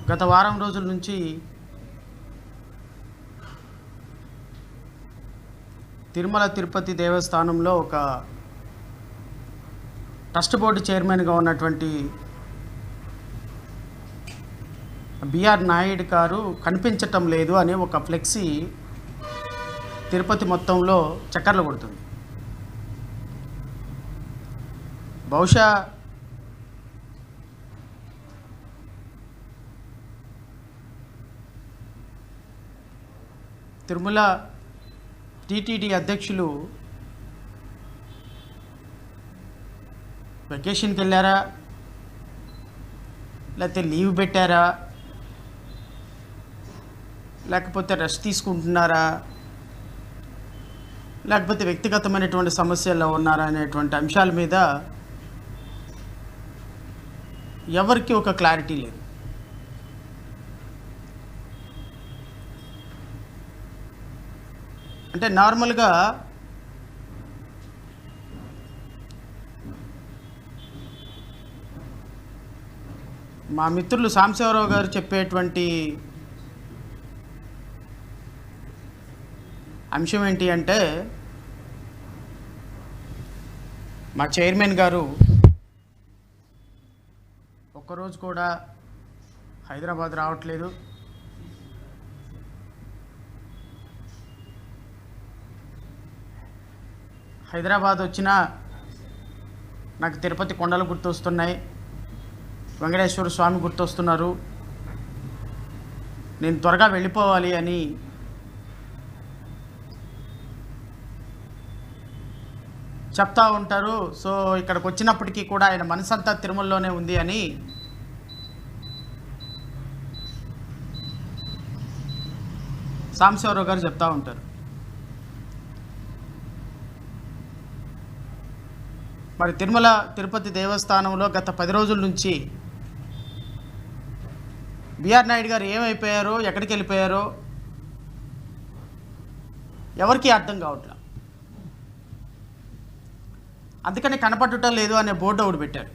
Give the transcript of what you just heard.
గత వారం రోజుల నుంచి తిరుమల తిరుపతి దేవస్థానంలో ఒక ట్రస్ట్ బోర్డు చైర్మన్గా ఉన్నటువంటి బిఆర్ నాయుడు గారు కనిపించటం లేదు అనే ఒక ఫ్లెక్సీ తిరుపతి మొత్తంలో చక్కర్లు కొడుతుంది. బహుశా తిరుమల టీటీడీ అధ్యక్షులు వెకేషన్కి వెళ్ళారా, లేకపోతే లీవ్ పెట్టారా, లేకపోతే రెస్ట్ తీసుకుంటున్నారా, లేకపోతే వ్యక్తిగతమైనటువంటి సమస్యల్లో ఉన్నారా అనేటువంటి అంశాల మీద ఎవరికి ఒక క్లారిటీ లేదు. అంటే నార్మల్గా మా మిత్రులు సాంబశివరావు గారు చెప్పేటువంటి అంశం ఏంటి అంటే, మా చైర్మన్ గారు ఒక్కరోజు కూడా హైదరాబాద్ రావట్లేదు, హైదరాబాద్ వచ్చినా నాకు తిరుపతి కొండలు గుర్తొస్తున్నాయి, వెంకటేశ్వర స్వామి గుర్తొస్తున్నారు, నేను త్వరగా వెళ్ళిపోవాలి అని చెప్తా ఉంటారు. సో ఇక్కడికి వచ్చినప్పటికీ కూడా ఆయన మనసంతా తిరుమలలోనే ఉంది అని సాంబశివరావు గారు చెప్తా ఉంటారు. మరి తిరుమల తిరుపతి దేవస్థానంలో గత 10 రోజుల నుంచి బిఆర్ నాయుడు గారు ఏమైపోయారో, ఎక్కడికి వెళ్ళిపోయారో ఎవరికీ అర్థం కావట్లేదు. అందుకని కనపడటం లేదు అనే బోర్డు ఒకటి పెట్టారు.